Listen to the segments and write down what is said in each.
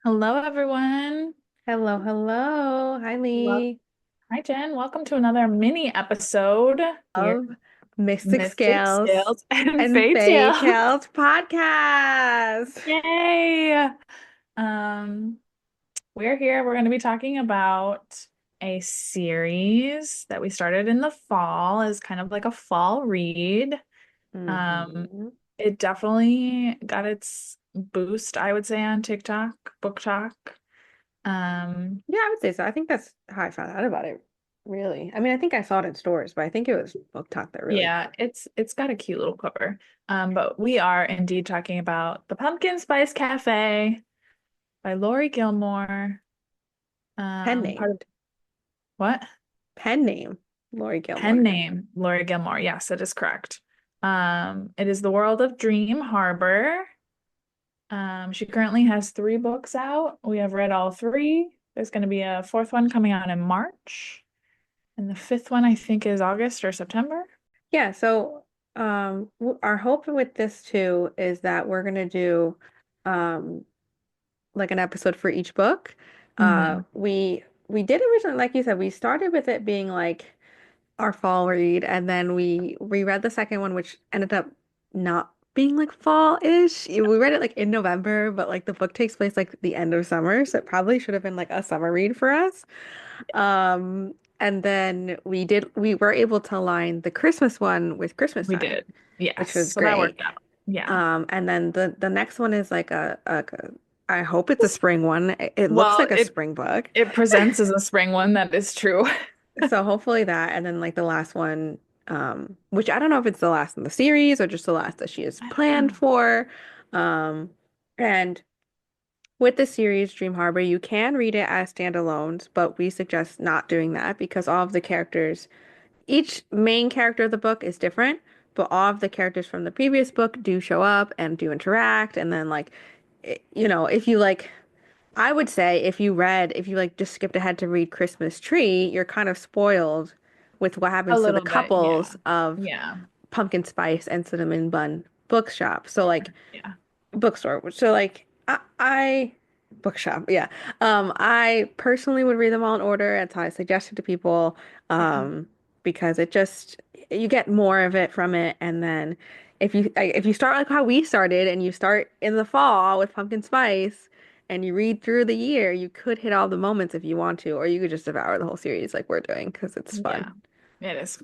Hello, everyone. Hello, hello. Hi, Wel- Lee. Hi, Jen. Welcome to another mini episode here, Of Mystic Mystic Scales Scales and and Fairy Fairy Tales. Tales podcast. Yay! Um, we're here. We're going to be talking about a series that we started in the fall as kind of like a fall read. Um, hmm it definitely got its boost, I would say, on TikTok, Book Talk. Um, Yeah, I would say so. I think that's how I found out about it, really. I mean, I think I saw it in stores, but I think it was Book Talk that really. Yeah, it's got a cute little cover. But we are indeed talking about The Pumpkin Spice Cafe by Laurie Gilmore. Pen Part name. of what? Pen name. Laurie Pen Gilmore. name, Laurie Gilmore. Yes, it is correct. It is the world of Dream Harbor. She currently has three books out. We have read all three. There's going to be a fourth one coming out in March, and the fifth one I think is August or September. Yeah, so our hope with this too is that we're gonna do um like an episode for each book. Hmm. We did originally, like you said, we started with it being like our fall read, and then we reread the second one, which ended up not being like fall-ish. We read it like in November, but like the book takes place like the end of summer, so it probably should have been like a summer read for us. And then we were able to align the Christmas one with Christmas We time, did. which Yes. was So that great. worked out. Yeah. And then the next one is like I hope it's a spring one. It looks Well, like a spring book. it presents as a spring one, that is true. So hopefully that, and then like the last one, which I don't know if it's the last in the series or just the last that she has I don't planned know. for. Um, and with the series Dream Harbor, you can read it as standalones, but we suggest not doing that because all of the characters, each main character of the book is different, but all of the characters from the previous book do show up and do interact. And then like, if you like I would say if you like just skipped ahead to read Christmas Tree, you're kind of spoiled with what A happens to the little bit, yeah. couples of Yeah. Pumpkin Spice and Cinnamon Bun bookshop. So like Yeah. bookstore. So like I bookshop, yeah. I personally would read them all in order. That's how I suggested to people. Mhm. Um, because it just you get more of it from it, and then if you start like how we started and you start in the fall with pumpkin spice and you read through the year, you could hit all the moments if you want to, or you could just devour the whole series like we're doing because it's fun. Yeah. It is.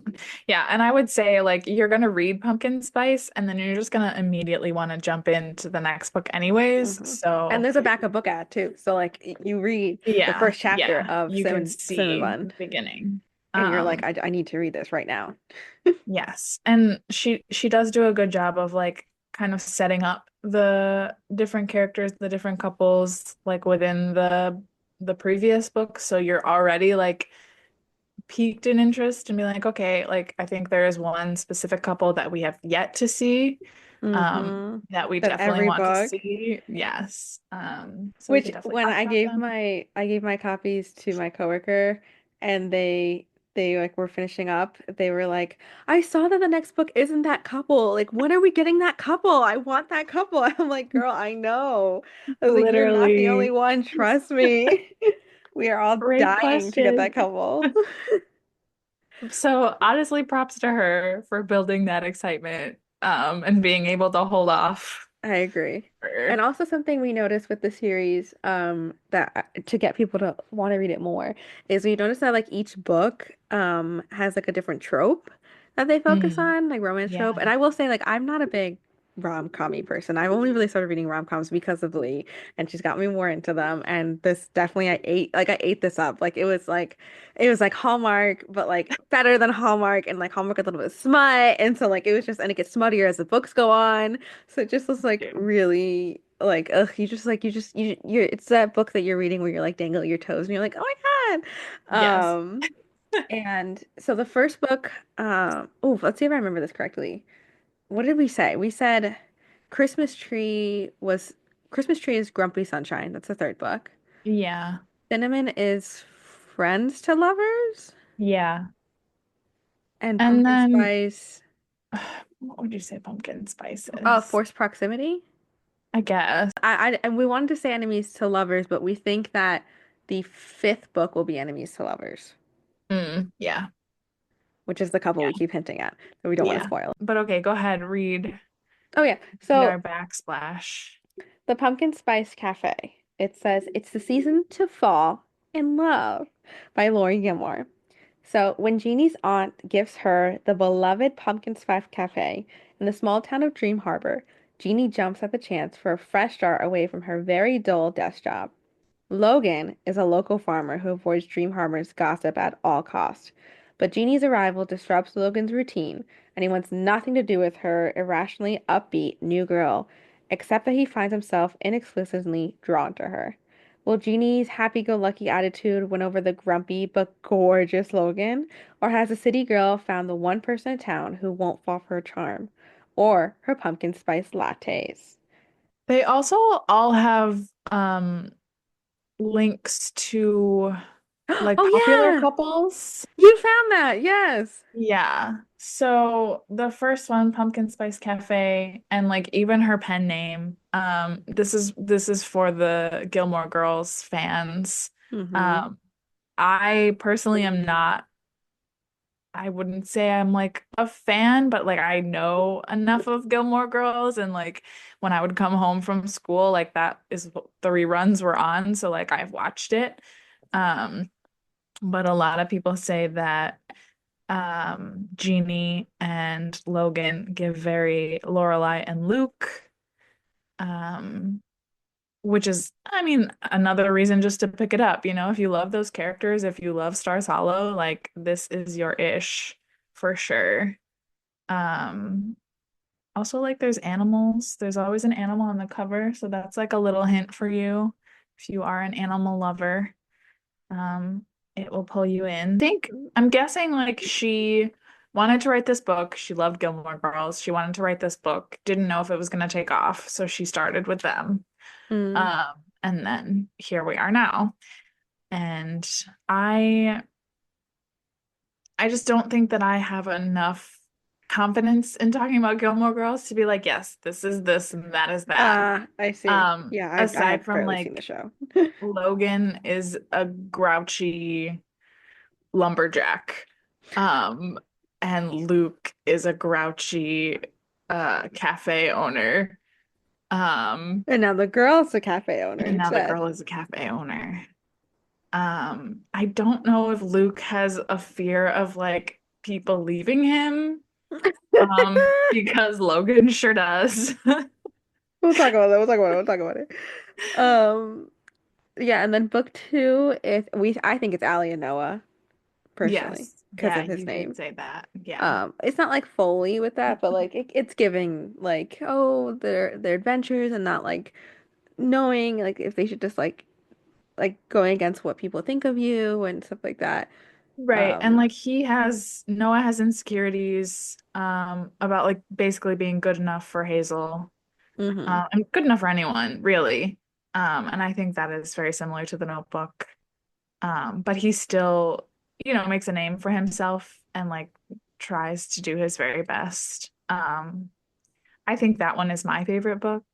Yeah, and I would say like you're gonna read Pumpkin Spice and then you're just gonna immediately want to jump into the next book anyways. And So there's a backup book ad too. So like you read the yeah, first chapter yeah, of you can Cinnamon see Bun the beginning. and you're like, Um, I need to read this right now. yes. And she does do a good job of like kind of setting up the different characters, the different couples like within the previous book. So you're already like piqued in interest and be like, okay, like I think there is one specific couple that we have yet to see, hmm that we That definitely every want to book, see. Yes. So we which could definitely when talk about them. I gave my copies to my coworker and they like were finishing up, they were like, I saw that the next book isn't that couple. Like, when are we getting that couple? I want that couple. I'm like, girl, I know. I was like, you're not the only Literally, one. Trust me. We are all great dying to get question. that couple. So honestly, props to her for building that excitement, and being able to hold off I agree. And for, also something we noticed with the series, that to get people to want to read it more is we notice that like each book has like a different trope that they focus mm, on, like romance trope. yeah. And I will say like I'm not a big rom-com-y person. I've only really started reading rom-coms because of Lee, and she's got me more into them. And this definitely I ate this up. Like it was like Hallmark, but like better than Hallmark, and like Hallmark a little bit of smut. And so like it was just and it gets smuttier as the books go on. So it just was like Do. really like ugh, you're it's that book that you're reading where you're like dangling your toes and you're like, oh my God. Yes. And so the first book, oh, let's see if I remember this correctly. What did we say? We said Christmas Tree is Grumpy Sunshine. That's the third book. Yeah. Cinnamon is Friends to Lovers, Yeah. and And Pumpkin then Spice, what would you say pumpkin spice oh, is? Forced Proximity. I guess. And we wanted to say enemies to lovers, but we think that the fifth book will be enemies to lovers, Yeah. which is the couple Yeah. we keep hinting at, that we don't want to Yeah. spoil. But okay, go ahead, Oh yeah. read So our backsplash. the Pumpkin Spice Cafe. It says it's the season to fall in love by Laurie Gilmore. So when Jeannie's aunt gives her the beloved Pumpkin Spice Cafe in the small town of Dream Harbor, Jeannie jumps at the chance for a fresh start away from her very dull desk job. Logan is a local farmer who avoids Dream Harbor's gossip at all costs. But Jeannie's arrival disrupts Logan's routine, and he wants nothing to do with her irrationally upbeat new girl, except that he finds himself inexplicably drawn to her. Will Jeannie's happy-go-lucky attitude win over the grumpy but gorgeous Logan? Or has the city girl found the one person in town who won't fall for her charm? Or her pumpkin spice lattes? They also all have links to like Oh popular yeah! couples. You found that, yes. Yeah. So the first one, Pumpkin Spice Cafe, and like even her pen name, this is for the Gilmore Girls fans. Mm-hmm. Um, I personally am not, I wouldn't say I'm like a fan, but like I know enough of Gilmore Girls and like when I would come home from school, like that is what the reruns were on. So like I've watched it. Um, but a lot of people say that Jeannie and Logan give very Lorelai and Luke, um, which is, I mean, another reason just to pick it up. If you love those characters, if you love Stars Hollow, like this is your ish for sure. Um, Also, like there's animals. There's always an animal on the cover, so that's like a little hint for you if you are an animal lover. Um, it will pull you in. I'm guessing like she wanted to write this book. She loved Gilmore Girls. She wanted to write this book, didn't know if it was going to take off, so she started with them. Mm. Um, and then here we are now. And I I just don't think that I have enough confidence in talking about Gilmore Girls to be like, yes, this is this and that is that. Ah, I see. Yeah, I Aside have from barely seen the like show. Logan is a grouchy lumberjack. Um, and Luke is a grouchy cafe owner. Um, And now the girl's a cafe owner and now the instead. girl is a cafe owner. I don't know if Luke has a fear of like people leaving him. Because Logan sure does. We'll talk about that. We'll talk about it. We'll talk about it. Um, yeah, and then book two is I think it's Allie and Noah, personally, Yes. because Yeah, of his you did name. say that. Yeah. It's not like Foley with that, but like it's giving like, oh, their adventures and not like knowing like if they should just like going against what people think of you and stuff like that. Right. And Um, like Noah has insecurities about like basically being good enough for Hazel. mhm. And good enough for anyone, really. And I think that is very similar to the Notebook. But he still, makes a name for himself and like tries to do his very best. I think that one is my favorite book.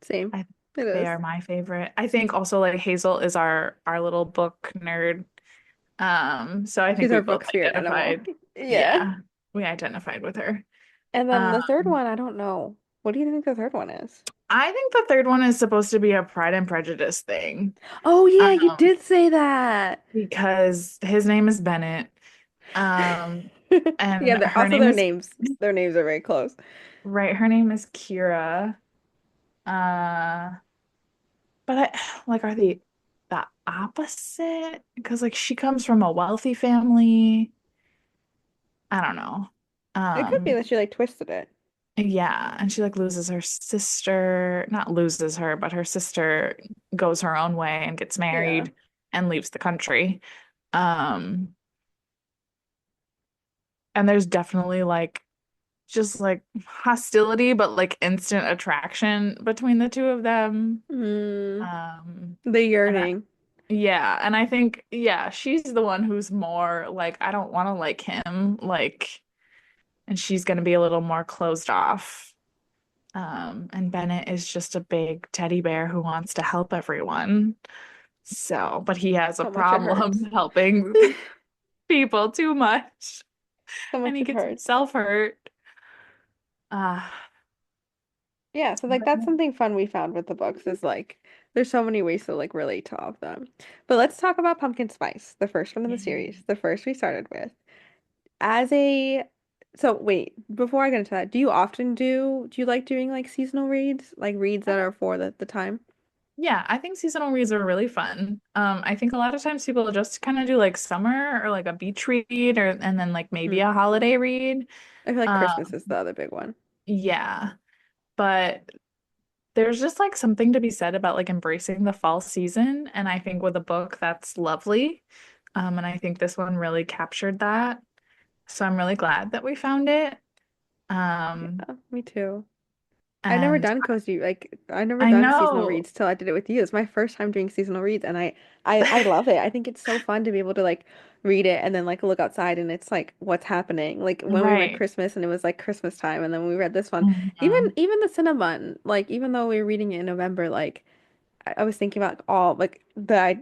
Same. I think It they is. are my favorite. I think also like Hazel is our little book nerd. So I think She's we our both book spirit animal. identified. Yeah. Yeah, we identified with her. And then Um, the third one, I don't know. What do you think the third one is? I think the third one is supposed to be a Pride and Prejudice thing. Oh yeah, you Um, did say that. because his name is Bennett. Um, Yeah, and they're her also name is their names are very close. right, her name is Kira. Uh, but like are they the opposite? Because like she comes from a wealthy family. I don't know. It could be Um, that she like twisted it. yeah, and she like loses her sister, not loses her, but her sister goes her own way and gets Yeah. married and leaves the country. Um, and there's definitely like just like hostility, but like instant attraction between the two of them. Mm, Um, the and yearning. yeah, and I think yeah, she's the one who's more like I don't want to like him, like, and she's gonna be a little more closed off. And Bennett is just a big teddy bear who wants to help everyone. So, but he has a So much it problem hurts. helping people too much, So and much he it gets hurts. himself hurt. Uh, Yeah, so like that's something fun we found with the books is like there's so many ways to like relate to all of them. But let's talk about pumpkin spice, the first one in the series, the first we started with. As a so wait, before I get into that, do you like doing like seasonal reads? Like reads that are for the time? yeah, I think seasonal reads are really fun. I think a lot of times people just kind of do like summer or like a beach read or and then like maybe Hmm. a holiday read. I feel like Um, Christmas is the other big one. yeah, but there's just like something to be said about like embracing the fall season, and I think with a book that's lovely. And I think this one really captured that. So I'm really glad that we found it. Um, Yeah, me too. I've never and done cozy like I've never I done seasonal know, reads till I did it with you. It's my first time doing seasonal reads and I love it. I think it's so fun to be able to like read it and then like look outside and it's like what's happening. Like when we read right. Christmas and it was like Christmas time and then we read this one. Mhm. Even the Cinnabon, like even though we were reading it in November, like I was thinking about all like the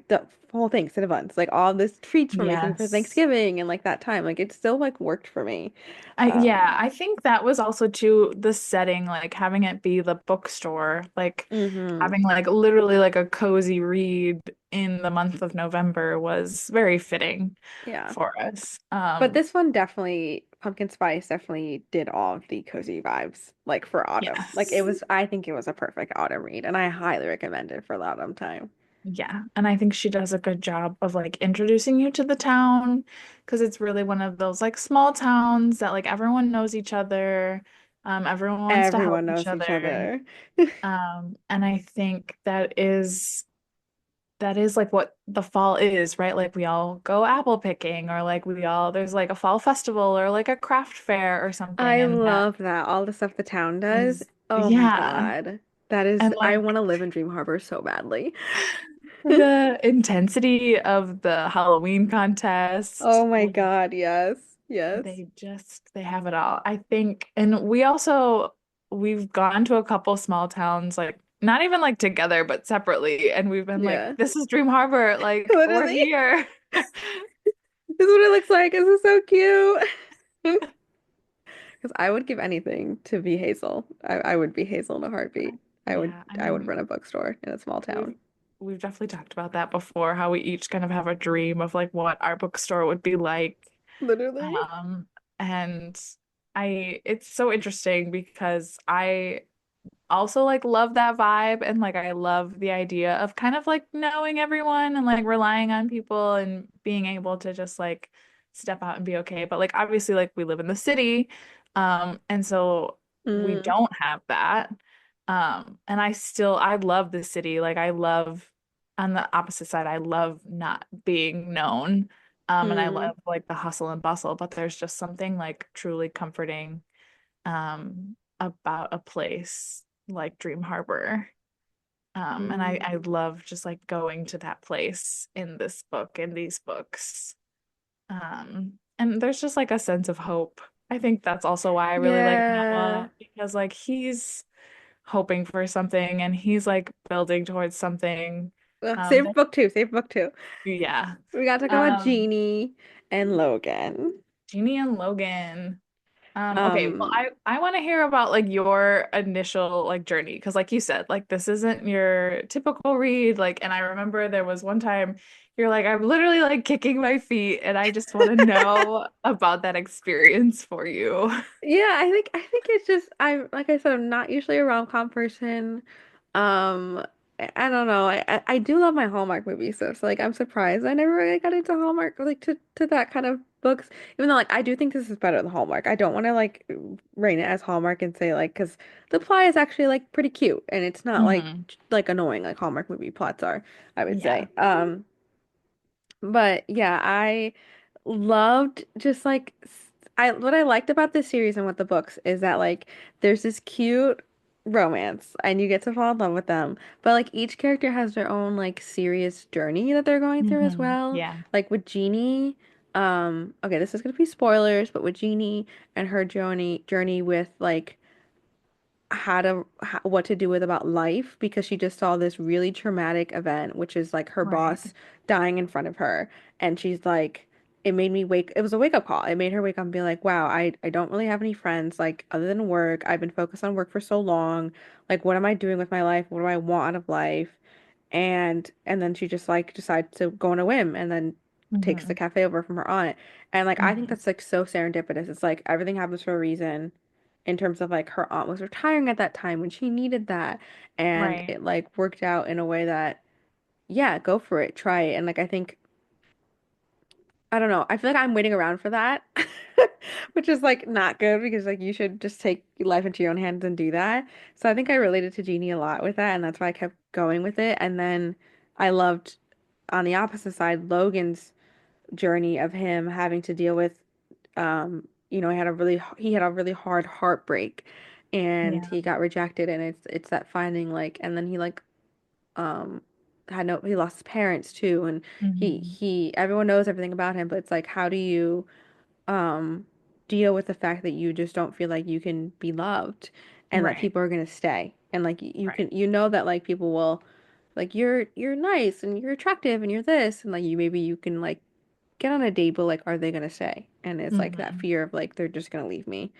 whole thing, Cinnabons, like all this treats we're making for Yes. Thanksgiving and like that time. Like it still like worked for me. Yeah, Um, I think that was also too the setting, like having it be the bookstore, like hmm. having like literally like a cozy read in the month of November was very fitting Yeah. for us. But this one definitely, Pumpkin Spice definitely did all of the cozy vibes, like for autumn. Like it Yes. was, I think it was a perfect autumn read, and I highly recommend it for the autumn time. Yeah. And I think she does a good job of like introducing you to the town because it's really one of those like small towns that like everyone knows each other. Everyone wants to help Everyone each knows each other. other. And I think that is like what the fall is, right? Like we all go apple picking or like we all there's like a fall festival or like a craft fair or something I and that love that. All the stuff the town does. is Oh my yeah. God. That is, And I want like to live in Dream Harbor so badly. the intensity of the Halloween contest, Oh my like God, yes. Yes. they have it all. I think and we've gone to a couple small towns like not even like together but separately and we've been like Yeah. this is Dream Harbor, like we're Literally. here. This is what it looks like. This is so cute. Because I would give anything to be Hazel. I would be Hazel in a heartbeat. Yeah, I I would mean, run a bookstore in a small we've town. we've definitely talked about that before, how we each kind of have a dream of like what our bookstore would be like. Literally. Um, and it's so interesting because I also like love that vibe and like I love the idea of kind of like knowing everyone and like relying on people and being able to just like step out and be okay. But like obviously like we live in the city, and so we Mm, don't have that. And I love the city. Like I love on the opposite side, I love not being known. And I mm, love like the hustle and bustle, but there's just something like truly comforting about a place like Dream Harbor. And I mm. love just like going to that place in this book, in these books. And there's just like a sense of hope. I think that's also why I really like Yeah. Noah because like he's hoping for something and he's like building towards something. Ugh, That save book two. Save book two. yeah. We gotta talk about Um, Jeannie and Logan. Jeannie and Logan. Okay, well, Um, I want to hear about like your initial like journey because like you said, like this isn't your typical read. Like, and I remember there was one time you're like, I'm literally like kicking my feet, and I just want to know about that experience for you. yeah, I think it's just I like I said, I'm not usually a rom-com person. I don't know. I do love my Hallmark movies though, so like I'm surprised I never really got into Hallmark like to that kind of books. Even though like I do think this is better than Hallmark. I don't want to like reign it as Hallmark and say like because the plot is actually like pretty cute and it's not Hmm. like annoying like Hallmark movie plots are, I would Yeah. say. But yeah, I loved just like I what I liked about this series and with the books is that like there's this cute romance and you get to fall in love with them. But like each character has their own like serious journey that they're going through as well. Yeah. Like with Jeannie, okay, this is gonna be spoilers, but with Jeannie and her journey with like what to do with about life because she just saw this really traumatic event, which is like her Right. boss dying in front of her. And she's like, it was a wake up call. It made her wake up and be like, wow, I don't really have any friends, like other than work. I've been focused on work for so long. Like, what am I doing with my life? What do I want out of life? And then she just like decides to go on a whim and then takes the Hmm. cafe over from her aunt. And like I think Hmm. that's like so serendipitous. It's like everything happens for a reason in terms of like her aunt was retiring at that time when she needed that. And Right. it like worked out in a way that, yeah, go for it, try it. And like I think I don't know. I feel like I'm waiting around for that, which is like not good because like you should just take life into your own hands and do that. So I think I related to Jeannie a lot with that, and that's why I kept going with it. And then I loved on the opposite side Logan's journey of him having to deal with he had a really hard heartbreak and Yeah. he got rejected and it's that finding like and then he like um he lost his parents too and Hmm. he everyone knows everything about him but it's like how do you um deal with the fact that you just don't feel like you can be loved and that Right. people are gonna stay and like you Right. can that like people will like you're nice and you're attractive and you're this and like you can like get on a date but like are they gonna stay and it's like that Hmm. fear of like they're just gonna leave me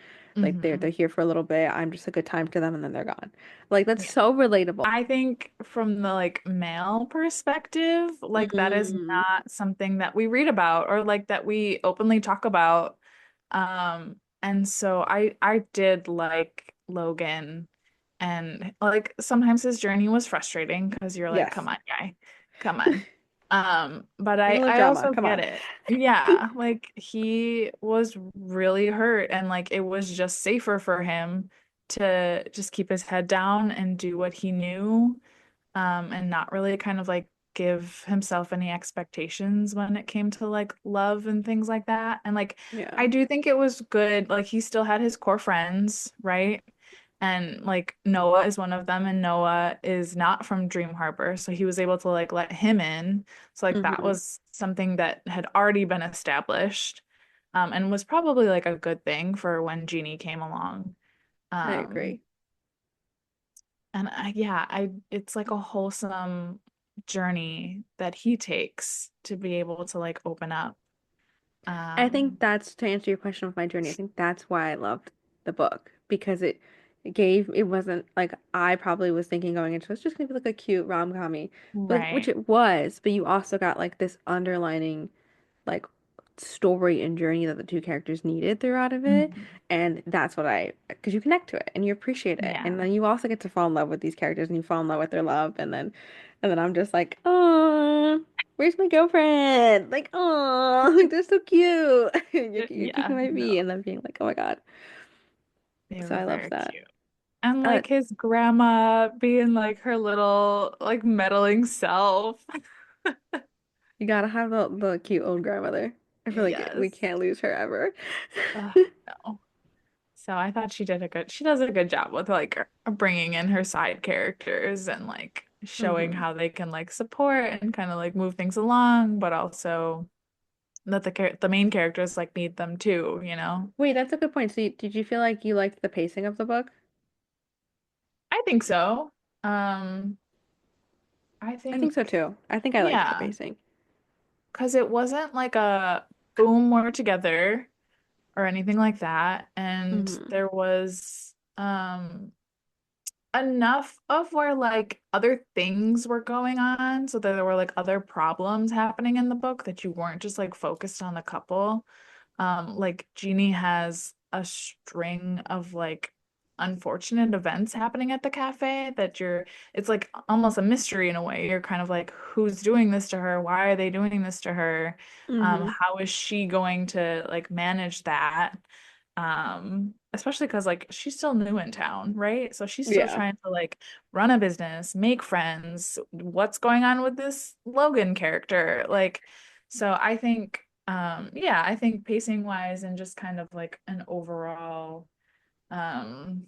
like they're Hmm. here for a little bit I'm just a good time to them and then they're gone like that's so relatable. I think from the like male perspective, like that is Mm. not something that we read about or like that we openly talk about. And so I did like Logan and like sometimes his journey was frustrating because you're like, Yes. come on, guy, come on. But We love I drama, also come get on. it. Yeah, like he was really hurt and like it was just safer for him to just keep his head down and do what he knew, and not really kind of like give himself any expectations when it came to like love and things like that. And like Yeah. I do think it was good. Like he still had his core friends, right? And like Noah is one of them, and Noah is not from Dream Harbor, so he was able to like let him in. So like that Hmm. was something that had already been established, and was probably like a good thing for when Jeannie came along. I Um, agree. and yeah, I it's like a wholesome journey that he takes to be able to like open up. I think Um, that's to answer your question of my journey. I think that's why I loved the book because it wasn't like I probably was thinking going into it's just gonna be like a cute rom-com-y, like which right. it was, but you also got like this underlining like story and journey that the two characters needed throughout of it. Mhm. And that's what because you connect to it and you appreciate it. And Yeah. then you also get to fall in love with these characters and you fall in love with their love. And then I'm just like, oh, where's my girlfriend? Like, oh, like they're so cute. You're kicking Yeah, my feet no, and then being like, oh my God. they So were I love very that. cute. And Uh, like his grandma being like her little like meddling self. you gotta have the cute old grandmother. I feel like we Yes. can't lose her ever. No. So I thought she does a good job with like bringing in her side characters and like showing Hmm. how they can like support and kind of like move things along, but also that the main characters like need them too, you know? Wait, that's a good point. So, did you feel like you liked the pacing of the book? I think so. Um, I I think so think, too. I think I liked the yeah, pacing. because it wasn't like a boom, we're together or anything like that. And Hmm. there was enough of where like other things were going on so that there were like other problems happening in the book that you weren't just like focused on the couple. Like Jeannie has a string of like unfortunate events happening at the cafe that it's like almost a mystery in a way. You're kind of like, who's doing this to her? Why are they doing this to her? Hmm. How is she going to like manage that? Especially because like she's still new in town, right? So she's still Yeah. trying to like run a business, make friends. What's going on with this Logan character? Like, so I think yeah, I think pacing wise and just kind of like an overall um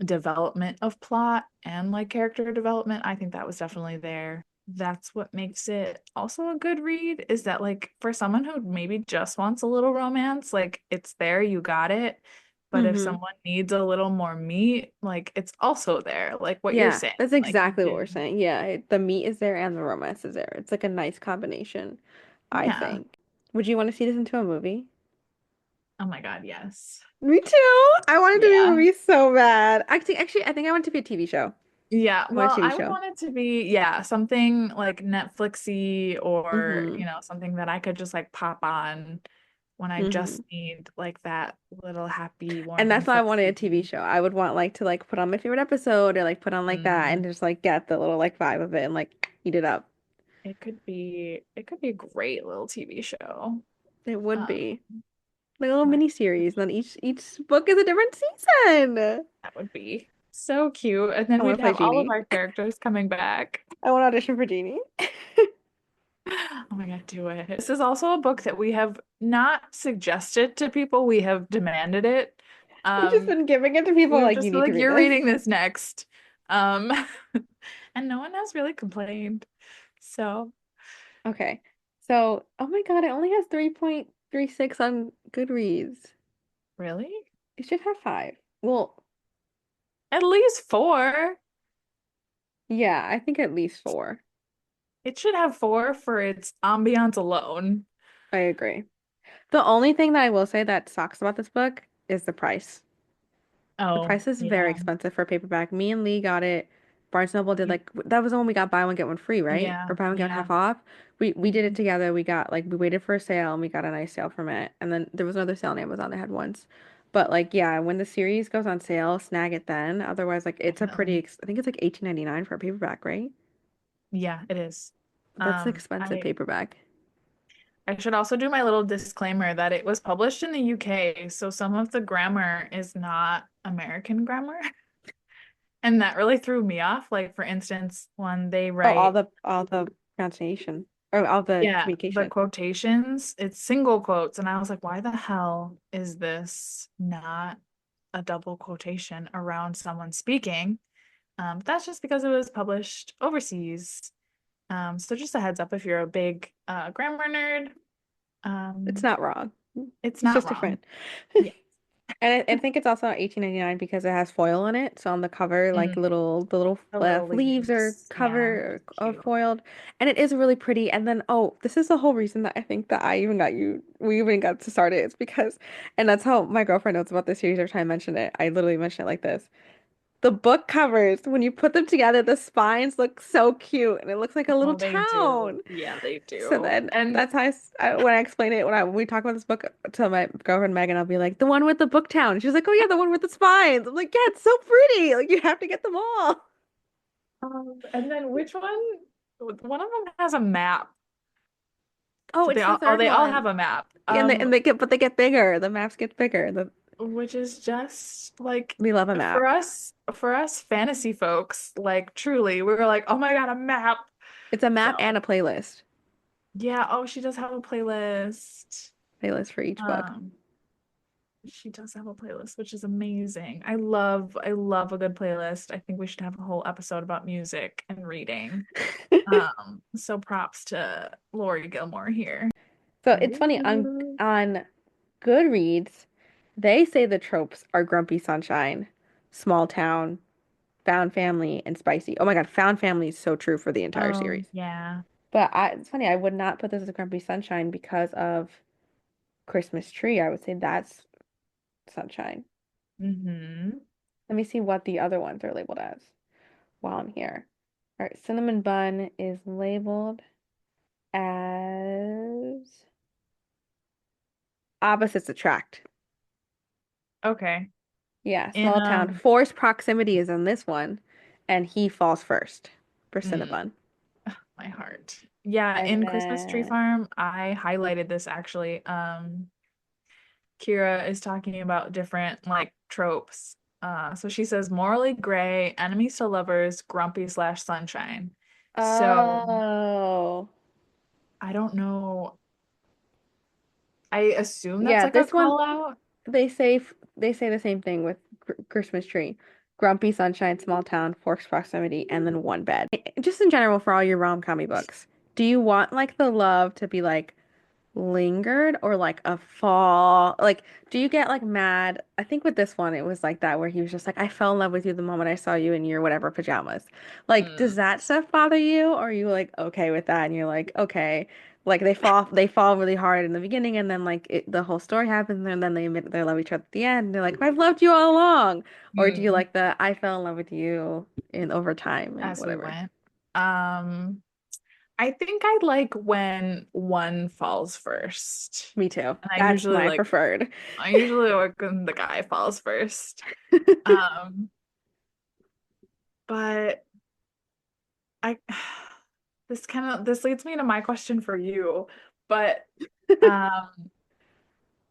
development of plot and like character development, I think that was definitely there. That's what makes it also a good read is that like for someone who maybe just wants a little romance, like it's there, you got it. but if Mm-hmm. someone needs a little more meat, like it's also there, like what you're Yeah, saying. that's Like you exactly what we're can, saying. Yeah, the meat is there and the romance is there. It's like a nice combination, I yeah. think. Would you want to see this into a movie? Oh my God, yes. Me too. I want it to be a Yeah. movie so bad. Actually, I think I want it to be a TV show. Yeah, I want a well, TV I would show. want it to be, yeah, something like Netflixy or, Mm-hmm. something that I could just like pop on when I Mm-hmm. just need like that little happy, And warm that's and why I wanted a TV fuzzy. show. I would want like to like put on my favorite episode or like put on like that and Mm, just like get the little like vibe of it and like eat it up. it could be a great little TV show. It would Um, be like a little my mini series. And then each book is a different season. That would be so cute. And then I want to we'd play have all of Genie. our characters coming back. I want to audition for Genie. Oh my God, do it. This is also a book that we have not suggested to people. We have demanded it. We've just Um, been giving it to people we've like you just been need to like, read you're this. reading this next. Um, and no one has really complained. So, Okay. So, oh my God, it only has 3.36 on Goodreads. really? It should have 5. Well, At least 4. yeah, I think at least 4. It should have 4 for its ambiance alone. I agree. The only thing that I will say that sucks about this book is the price. The Oh, price is very yeah. expensive for a paperback. Me and Lee got it. Barnes Noble did You- like that was the one we got buy one get one free, right? Yeah, Or buy one get one yeah. half off. We did it Mhm. together. We got like we waited for a sale and we got a nice sale from it. And then there was another sale on Amazon they had once. But like yeah, when the series goes on sale, snag it then. Otherwise, like it's a pretty Definitely. I think it's like 18.99 for a paperback, right? Yeah, it is. That's an Um, expensive I paperback. I should also do my little disclaimer that it was published in the UK, so some of the grammar is not American grammar. And that really threw me off. Like, for instance, when they Oh, write, all the pronunciation or all the yeah, the communication. quotations, it's single quotes. And I was like, why the hell is this not a double quotation around someone speaking? That's just because it was published overseas. So just a heads up if you're a big grammar nerd, It's um, not wrong. it's It's not just wrong. different. Yeah. And I think it's also 18.99 because it has foil on it. So on the cover, like Mm, the little the little leaves are leaves. Yeah, cover it's are cute. foiled, and it is really pretty. And then oh, this is the whole reason that I think that I even got you. We even got to start it. It's because, and that's how my girlfriend knows about this series every time I mention it. I literally mention it like this. The book covers, when you put them together, the spines look so cute, and it looks like a little Oh, they do. town. Yeah, they So do. then And that's how when I explain it when we talk about this book to my girlfriend Megan, I'll be like, the one with the book town. She's like, oh yeah, the one with the spines. I'm like, yeah, it's so pretty. Like you have to get them all. and then which one? One of them has a map. Oh, Did they it's the all? Oh, third they all one. have a map. Yeah, and they get but they get bigger. The maps get bigger. Which is just like We love a for map. us fantasy folks, like truly, we were like, oh my God, a map. It's a map and So a playlist. yeah, oh, she does have a playlist. Playlist for each book. Um, she does have a playlist, which is amazing. I love a good playlist. I think we should have a whole episode about music and reading. So props to Laurie Gilmore here. So it's funny Woo. on Goodreads, they say the tropes are grumpy sunshine, small town, found family, and spicy. Oh my God, found family is so true for the entire Oh, series. yeah. But it's funny, I would not put this as a grumpy sunshine because of Christmas tree. I would say that's sunshine. Mm-hmm. Let me see what the other ones are labeled as while I'm here. All right, cinnamon bun is labeled as opposites attract. Okay. Yeah, In small town. Forced proximity is in this one, and he falls first for mm, cinnamon. my heart. Yeah, And in Christmas Tree then, Farm, I highlighted this actually. Kira is talking about different like tropes. So she says morally gray, enemies to lovers, grumpy slash sunshine. So oh, I don't know. I assume that's yeah, like a this one call out. they say the same thing with Christmas tree. Grumpy sunshine, small town, forced proximity, and then one bed. Just in general for all your rom-commy books, do you want like the love to be like lingered or like a fall. Like, do you get like mad? I think with this one, it was like that where he was just like, I fell in love with you the moment I saw you in your whatever pajamas. Like, does Mm, that stuff bother you? Or are you like okay with that? And you're like, okay. Like they fall really hard in the beginning, and then like the whole story happens, and then they admit they love each other at the end. And they're like, I've loved you all along. Or do you mm, like the I fell in love with you in over time and as we whatever? went. Um, I think I like when one falls first. Me too. And That's my preferred. I usually like when the guy falls first. Um, but I this leads me to my question for you. But um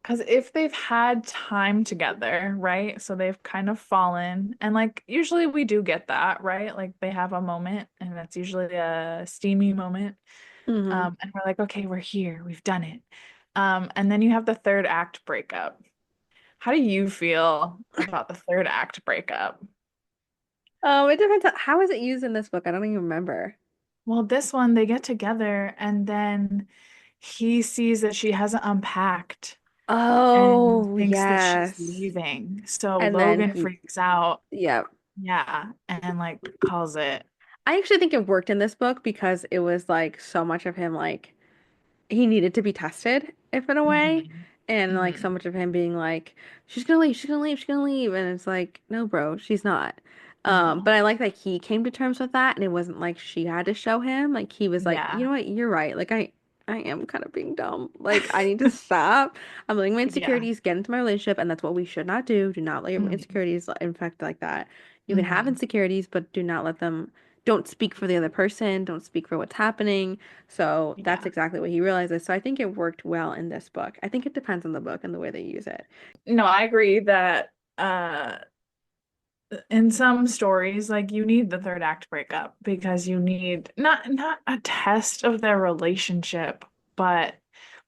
because if they've had time together, right? So they've kind of fallen, and like usually we do get that, right? Like they have a moment, and that's usually a steamy moment. Hmm. And we're like, okay, we're here, we've done it. And then you have the third act breakup. How do you feel about the third act breakup? It depends on how is it used in this book? I don't even remember. Well, this one, they get together and then he sees that she hasn't unpacked and Oh, thinks that she's yes. leaving. So And then Logan he, freaks out. yeah. Yeah. And like calls it. I actually think it worked in this book because it was like so much of him like he needed to be tested, if in a way. Hmm. And like so Hmm. much of him being like, she's gonna leave, she's gonna leave, she's gonna leave. And it's like, no, bro, she's not. No. But I like that he came to terms with that and it wasn't like she had to show him. Like he was like, you Yeah. know what, you're right. Like I am kind of being dumb. Like I need to stop. I'm letting my Yeah. insecurities get into my relationship, and that's what we should not do. Do not let your Hmm. insecurities infect like that. You can have Hmm. insecurities, but do not let them don't speak for the other person, don't speak for what's happening. So that's Yeah. exactly what he realizes. So I think it worked well in this book. I think it depends on the book and the way they use it. No, I agree that in some stories, like you need the third act breakup because you need not a test of their relationship, but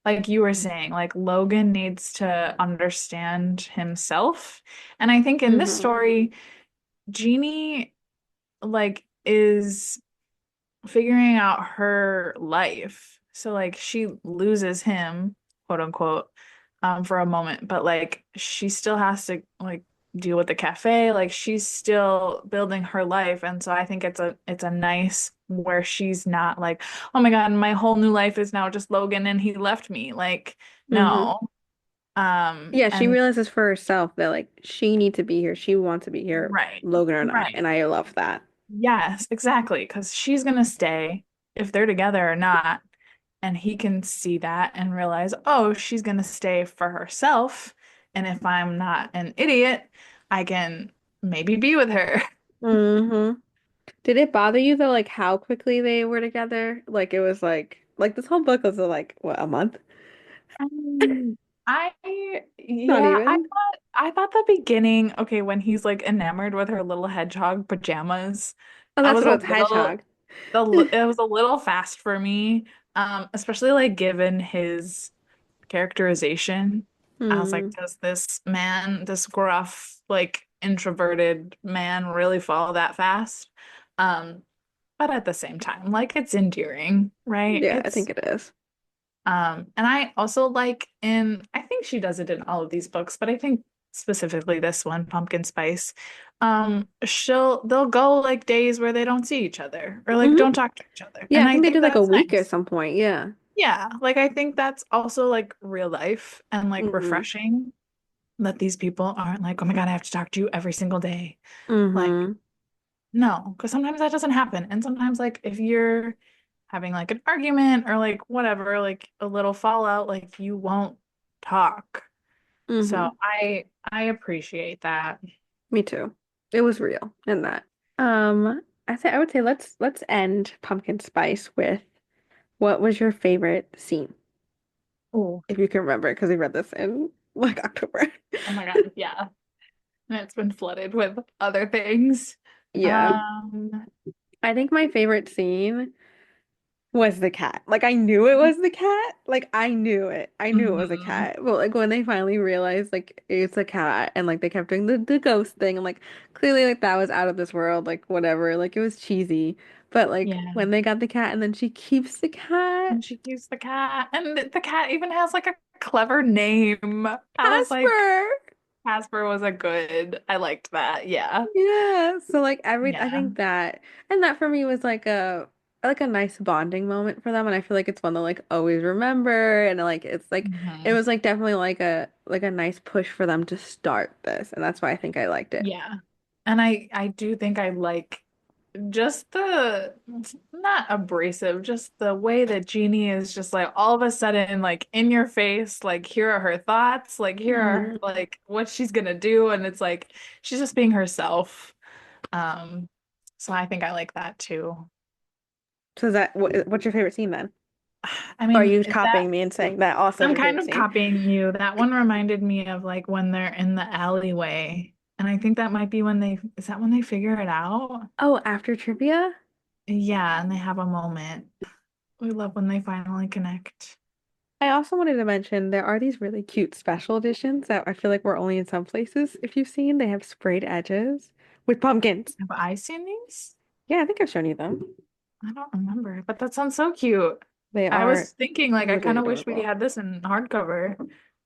like you were saying, like Logan needs to understand himself. And I think in this Hmm. story, Jeannie like is figuring out her life. So like she loses him, quote unquote, for a moment, but like she still has to like deal with the cafe. Like she's still building her life. And so I think it's a nice where she's not like, oh my God, my whole new life is now just Logan and he left me. Like, Hmm. no. Yeah, she And realizes for herself that like she needs to be here. She wants to be here, right, Logan or not. right. And I love that. Yes, exactly. Because she's gonna stay if they're together or not. And he can see that and realize, oh, she's gonna stay for herself. And if I'm not an idiot, I can maybe be with her. Hmm. Did it bother you though, like how quickly they were together? Like it was like this whole book was like what, a month? Um, I Not yeah, even. I thought the beginning, okay, when he's like enamored with her little hedgehog pajamas, Oh, I that's was what a it was, little Hedgehog. it was a little fast for me. Especially like given his characterization. I was like, Hmm. does this man, this gruff, like introverted man really fall that fast? Um, but at the same time, like it's endearing, right? Yeah, I It's think it is. and I also like I think she does it in all of these books, but I think specifically this one, Pumpkin Spice, they'll go like days where they don't see each other or like Hmm. don't talk to each other. Yeah, And I I think they think did like a that's week at nice. some point. Yeah. Yeah, like I think that's also like real life and like Hmm. refreshing that these people aren't like, oh my God, I have to talk to you every single day. Like, Hmm. no, because sometimes that doesn't happen. And sometimes like if you're having like an argument or like whatever, like a little fallout, like you won't talk. So Hmm. I appreciate that. Me too. It was real in that. I would say let's end Pumpkin Spice with what was your favorite scene, Oh, if you can remember, because we read this in like October. oh my God, yeah. And it's been flooded with other things. Yeah. Um, I think my favorite scene was the cat. Like I knew it was the cat. Like I knew it. I knew it was a mhm. cat. But like when they finally realized like it's a cat and like they kept doing the ghost thing and like clearly like that was out of this world, like whatever. Like it was cheesy. But like Yeah. when they got the cat and then she keeps the cat. And she keeps the cat. And the cat even has like a clever name. I was like, Casper. Casper was a good. I liked that. Yeah. Yeah. So like I Yeah. think that and that for me was like a nice bonding moment for them and I feel like it's one they'll like always remember and like it's like it Hmm. was like definitely like a nice push for them to start this and that's why I think I liked it. Yeah. And I do think I like just the it's not abrasive, just the way that Jeannie is just like all of a sudden like in your face, like here are her thoughts, like here are Mm. like what she's gonna do, and it's like she's just being herself. Um, so I think I like that too. So is what's your favorite scene then? I Or are mean, you is that copying me and saying that also is I'm your kind favorite of scene? copying you. That one reminded me of like when they're in the alleyway. And I think that might be when is that when they figure it out? Oh, after trivia? Yeah, and they have a moment. We love when they finally connect. I also wanted to mention there are these really cute special editions that I feel like were only in some places. If you've seen, they have sprayed edges with pumpkins. Have I seen these? Yeah, I think I've shown you them. I don't remember, but that sounds so cute. They I are was thinking like I really kind of wish we adorable. had this in hardcover.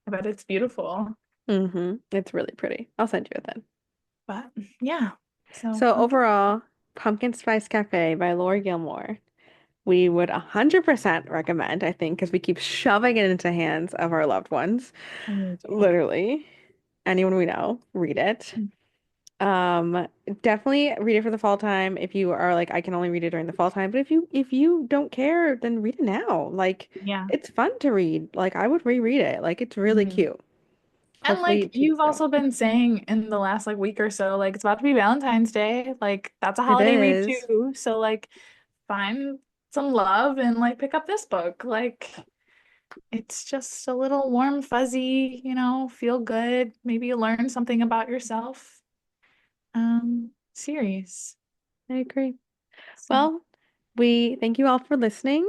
I bet it's beautiful. It's really pretty. I'll send you it then. But yeah. So So pumpkin. overall, Pumpkin Spice Cafe by Laurie Gilmore, we would 100% recommend, I think, because we keep shoving it into hands of our loved ones. I really do. Literally, anyone we know, read it. Um, Definitely read it for the fall time if you are like I can only read it during the fall time, but if you don't care, then read it now. Like Yeah. it's fun to read. Like I would reread it. Like it's really Mhm. cute. And Hopefully like it you've cheats you. also been saying in the last like week or so, like it's about to be Valentine's Day. Like that's a It holiday read is. too. So like find some love and like pick up this book. Like it's just a little warm, fuzzy, feel good. Maybe you learn something about yourself. Series. I agree. So Well, we thank you all for listening.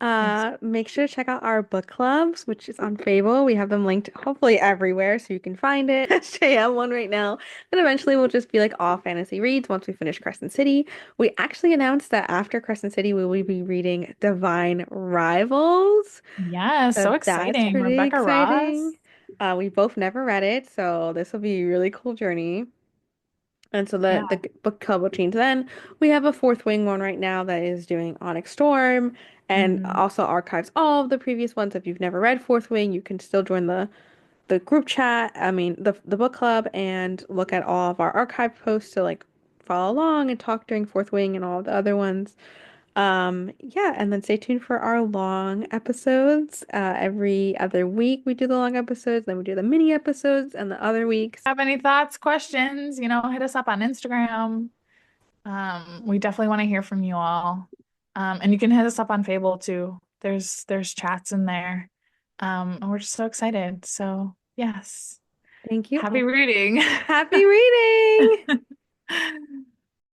yes. Make sure to check out our book clubs, which is on Fable. We have them linked hopefully everywhere so you can find it. Shay have one right now. And eventually we'll just be like all fantasy reads once we finish Crescent City. We actually announced that after Crescent City, we will be reading Divine Rivals. Yeah, So so that's exciting. pretty Rebecca Ross. exciting. We both never read it, so this will be a really cool journey. And so Yeah. the book club will change then. We have a fourth wing one right now that is doing Onyx Storm and Hmm. also archives all of the previous ones. If you've never read fourth wing, you can still join the group chat, I mean the book club and look at all of our archive posts to like follow along and talk during fourth wing and all of the other ones. Yeah, and then stay tuned for our long episodes. Every other week we do the long episodes, then we do the mini episodes, and the other weeks. Have any thoughts, questions, hit us up on Instagram. We definitely want to hear from you all. And you can hit us up on Fable too. There's chats in there. And we're just so excited. So yes. Thank you Happy all. reading. Happy reading!